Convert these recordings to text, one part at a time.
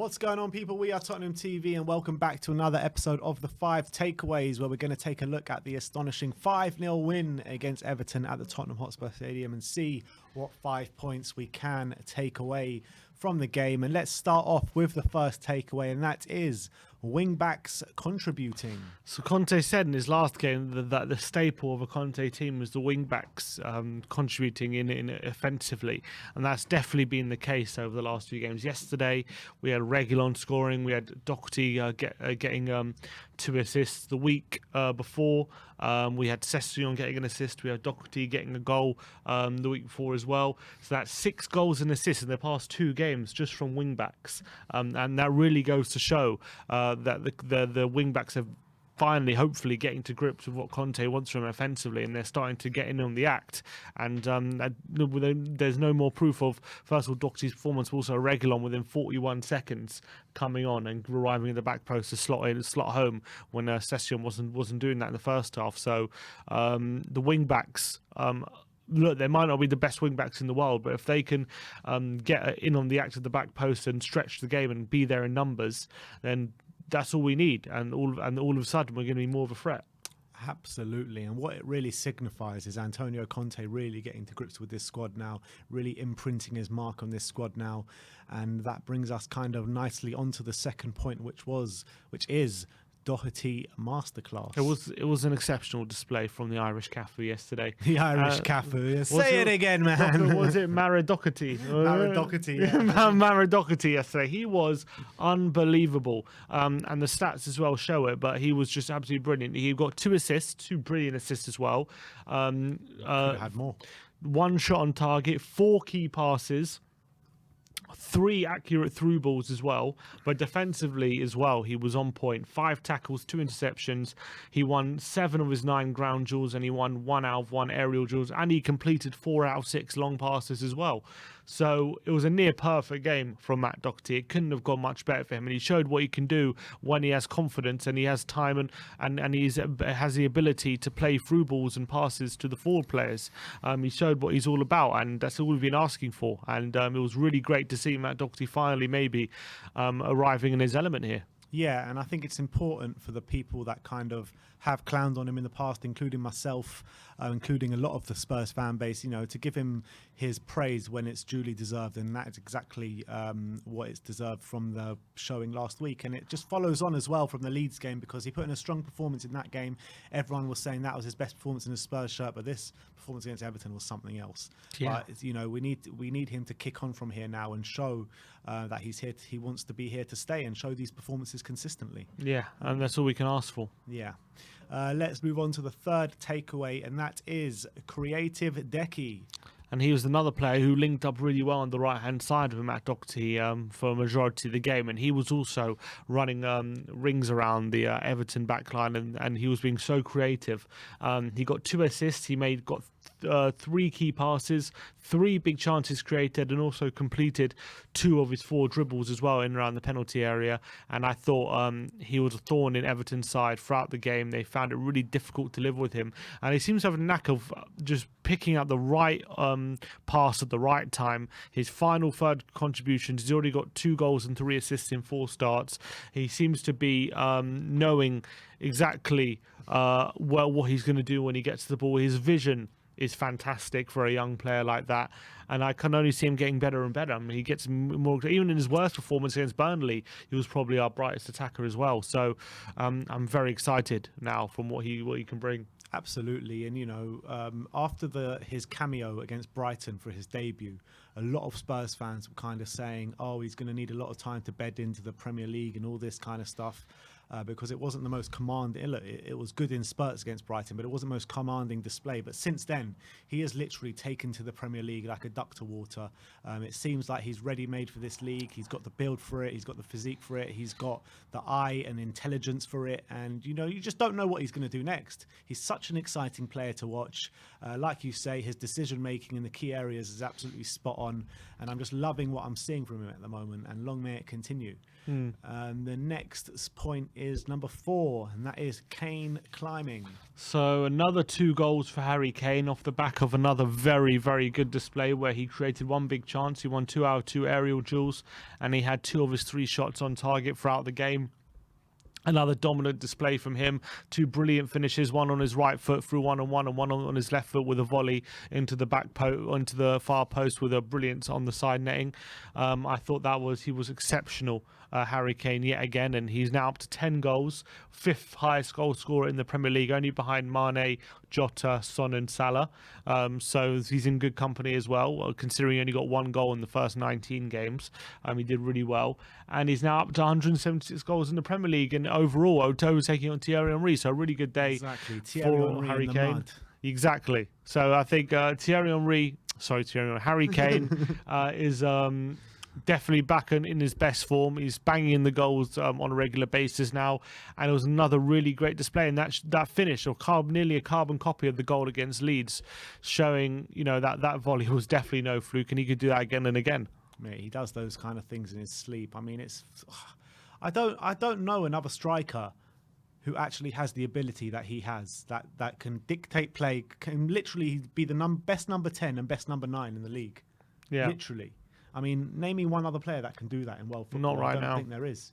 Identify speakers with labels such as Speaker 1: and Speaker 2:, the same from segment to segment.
Speaker 1: What's going on, people? We are Tottenham TV, and welcome back to another episode of the 5 Takeaways, where we're going to take a look at the astonishing 5-0 win against Everton at the Tottenham Hotspur Stadium and see what 5 points we can take away from the game. And let's start off with the first takeaway, and that is wing-backs contributing.
Speaker 2: So Conte said in his last game that the staple of a Conte team was the wing-backs contributing in offensively, and that's definitely been the case over the last few games. Yesterday we had Reguilon scoring, we had Doherty getting 2 assists. The week before we had Session getting an assist, we had Doherty getting a goal the week before as well. So that's 6 goals and assists in the past 2 games just from wing-backs, and that really goes to show that the wing-backs have finally, hopefully, getting to grips with what Conte wants from them offensively, and they're starting to get in on the act. And there's no more proof of, first of all, Doherty's performance, but also Reguilon within 41 seconds coming on and arriving at the back post to slot home when Session wasn't doing that in the first half. So the wing-backs... look, they might not be the best wing-backs in the world, but if they can get in on the act of the back post and stretch the game and be there in numbers, then that's all we need, and all of a sudden we're going to be more of a threat.
Speaker 1: Absolutely, and what it really signifies is Antonio Conte really getting to grips with this squad now, really imprinting his mark on this squad now, and that brings us kind of nicely onto the second point, which is Doherty Masterclass.
Speaker 2: It was an exceptional display from the Irish Cafu yesterday.
Speaker 1: The Irish Cafu. Say it again, man.
Speaker 2: Was it Mara Doherty?
Speaker 1: Mara Doherty, yeah.
Speaker 2: Mara Doherty yesterday. He was unbelievable. And the stats as well show it, but he was just absolutely brilliant. He got 2 assists, 2 brilliant assists as well.
Speaker 1: Could have had more.
Speaker 2: 1 shot on target, 4 key passes, 3 accurate through balls as well, but defensively as well, he was on point. 5 tackles, 2 interceptions. He won 7 of his 9 ground duels, and he won 1 out of 1 aerial duels, and he completed 4 out of 6 long passes as well. So it was a near perfect game from Matt Doherty. It couldn't have gone much better for him, and he showed what he can do when he has confidence and he has time and he has the ability to play through balls and passes to the forward players. He showed what he's all about, and that's all we've been asking for. And it was really great to see Matt Doherty finally maybe arriving in his element here.
Speaker 1: Yeah, and I think it's important for the people that kind of have clowned on him in the past, including myself, including a lot of the Spurs fan base, you know, to give him his praise when it's duly deserved, and that is exactly what it's deserved from the showing last week. And it just follows on as well from the Leeds game, because he put in a strong performance in that game. Everyone was saying that was his best performance in a Spurs shirt, but this performance against Everton was something else.
Speaker 2: Yeah.
Speaker 1: But, you know, we need him to kick on from here now and show that he's here. He wants to be here to stay and show these performances consistently.
Speaker 2: Yeah, and that's all we can ask for.
Speaker 1: Yeah. Let's move on to the third takeaway, and that is creative DEKI.
Speaker 2: And he was another player who linked up really well on the right-hand side with Matt Doherty for a majority of the game. And he was also running rings around the Everton backline, and he was being so creative. He got 2 assists. He got 3 key passes, 3 big chances created, and also completed 2 of his 4 dribbles as well in around the penalty area. And I thought he was a thorn in Everton's side throughout the game. They found it really difficult to live with him. And he seems to have a knack of just picking up the right pass at the right time. His final third contributions, he's already got 2 goals and 3 assists in 4 starts. He seems to be knowing exactly what he's going to do when he gets the ball. His vision is fantastic for a young player like that, and I can only see him getting better and better. I mean, he gets more, even in his worst performance against Burnley, he was probably our brightest attacker as well. So I'm very excited now from what he can bring.
Speaker 1: Absolutely, and you know, after his cameo against Brighton for his debut, a lot of Spurs fans were kind of saying, oh, he's going to need a lot of time to bed into the Premier League and all this kind of stuff. Because it wasn't the most commanding. It was good in spurts against Brighton, but it wasn't the most commanding display. But since then, he has literally taken to the Premier League like a duck to water. It seems like he's ready-made for this league. He's got the build for it. He's got the physique for it. He's got the eye and intelligence for it. And, you know, you just don't know what he's going to do next. He's such an exciting player to watch. Like you say, his decision-making in the key areas is absolutely spot on. And I'm just loving what I'm seeing from him at the moment. And long may it continue. The next point is number 4, and that is Kane climbing.
Speaker 2: So another 2 goals for Harry Kane off the back of another very, very good display where he created one big chance. He won 2 out of 2 aerial duels, and he had 2 of his 3 shots on target throughout the game. Another dominant display from him. 2 brilliant finishes, one on his right foot through 1-on-1 and one on his left foot with a volley into the far post with a brilliance on the side netting. I thought he was exceptional, Harry Kane, yet again, and he's now up to 10 goals, 5th highest goal scorer in the Premier League, only behind Mane, Jota, Son and Salah. So he's in good company as well, considering he only got 1 goal in the first 19 games. He did really well, and he's now up to 176 goals in the Premier League, and overall overtaking on Thierry Henry. So a really good day for Harry Kane. Exactly. So I think Harry Kane is definitely back in his best form. He's banging in the goals on a regular basis now, and it was another really great display. And that finish, nearly a carbon copy of the goal against Leeds, showing that volley was definitely no fluke, and he could do that again and again.
Speaker 1: Mate, he does those kind of things in his sleep. I mean, I don't know another striker who actually has the ability that he has, that can dictate play, can literally be the best number 10 and best number 9 in the league.
Speaker 2: Yeah,
Speaker 1: literally. I mean, name me one other player that can do that in world football.
Speaker 2: Not right now.
Speaker 1: I don't think there is.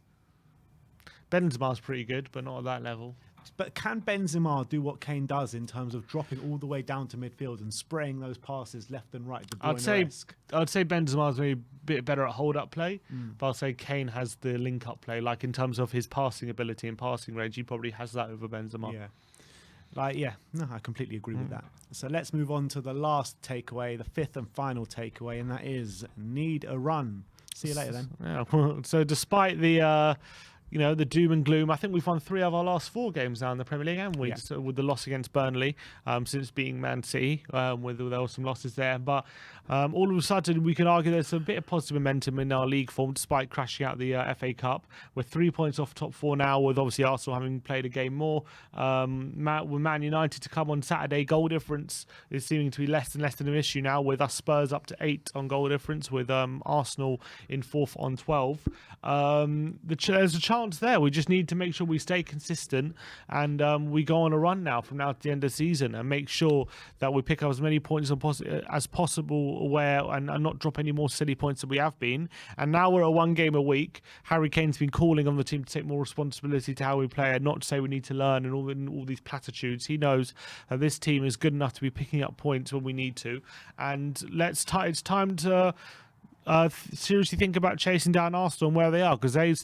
Speaker 2: Benzema's pretty good, but not at that level.
Speaker 1: But can Benzema do what Kane does in terms of dropping all the way down to midfield and spraying those passes left and right?
Speaker 2: I'd say Benzema's maybe a bit better at hold-up play, but I'll say Kane has the link-up play. Like in terms of his passing ability and passing range, he probably has that over Benzema.
Speaker 1: Yeah. No, I completely agree with that. So let's move on to the last takeaway, the 5th and final takeaway, and that is need a run. See you later then.
Speaker 2: Yeah. So despite the the doom and gloom, I think we've won 3 of our last 4 games now in the Premier League, haven't we?
Speaker 1: Yeah.
Speaker 2: So with the loss against Burnley, since beating Man City, there were some losses there. But all of a sudden, we can argue there's a bit of positive momentum in our league form, despite crashing out the FA Cup. We're 3 points off top 4 now, with obviously Arsenal having played a game more. With Man United to come on Saturday, goal difference is seeming to be less and less of an issue now, with us Spurs up to 8 on goal difference, with Arsenal in 4th on 12. There's a chance there. We just need to make sure we stay consistent, and we go on a run now from now to the end of the season, and make sure that we pick up as many points as possible and not drop any more silly points than we have been. And now we're at 1 game a week. Harry Kane's been calling on the team to take more responsibility to how we play, and not to say we need to learn and all these platitudes. He knows that this team is good enough to be picking up points when we need to, and it's time to seriously think about chasing down Arsenal and where they are, because they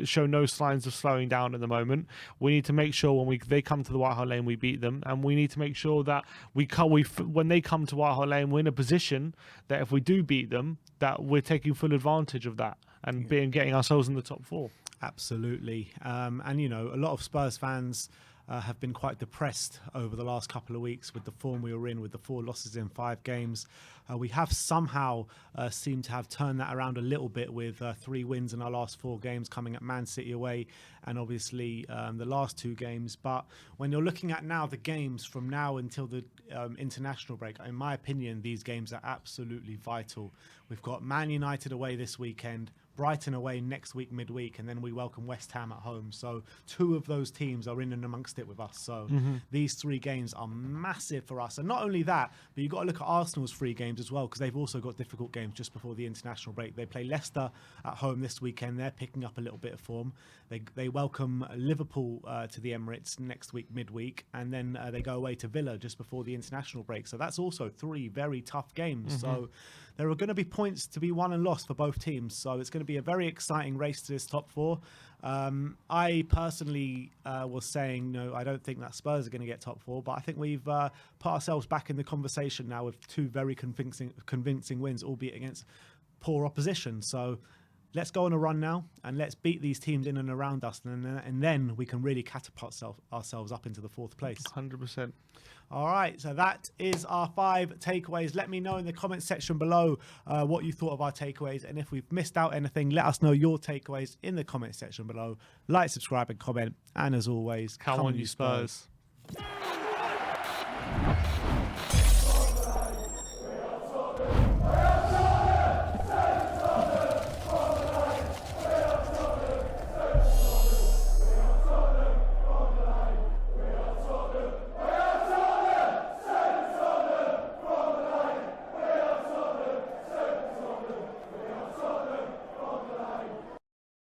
Speaker 2: show no signs of slowing down at the moment. We need to make sure when they come to the White Hart Lane, we beat them, and we need to make sure that when they come to White Hart Lane, we're in a position that if we do beat them, that we're taking full advantage of that and getting ourselves in the top 4.
Speaker 1: Absolutely. And a lot of Spurs fans have been quite depressed over the last couple of weeks with the form we were in, with the 4 losses in 5 games. We have somehow seemed to have turned that around a little bit, with 3 wins in our last 4 games, coming at Man City away and obviously the last 2 games. But when you're looking at now the games from now until the international break, in my opinion, these games are absolutely vital. We've got Man United away this weekend, Brighton away next week midweek, and then we welcome West Ham at home. So 2 of those teams are in and amongst it with us. So these 3 games are massive for us. And not only that, but you've got to look at Arsenal's 3 games as well, because they've also got difficult games just before the international break. They play Leicester at home this weekend. They're picking up a little bit of form. They welcome Liverpool to the Emirates next week midweek, and then they go away to Villa just before the international break. So that's also 3 very tough games. So there are going to be points to be won and lost for both teams. So it's going to be a very exciting race to this top 4. I personally was saying, I don't think that Spurs are going to get top 4, but I think we've put ourselves back in the conversation now with 2 very convincing wins, albeit against poor opposition. So let's go on a run now, and let's beat these teams in and around us, and then we can really catapult ourselves up into the 4th place.
Speaker 2: 100%.
Speaker 1: All right, so that is our 5 takeaways. Let me know in the comment section below what you thought of our takeaways, and if we've missed out anything, let us know your takeaways in the comment section below. Like, subscribe, and comment, and as always,
Speaker 2: come on, you Spurs.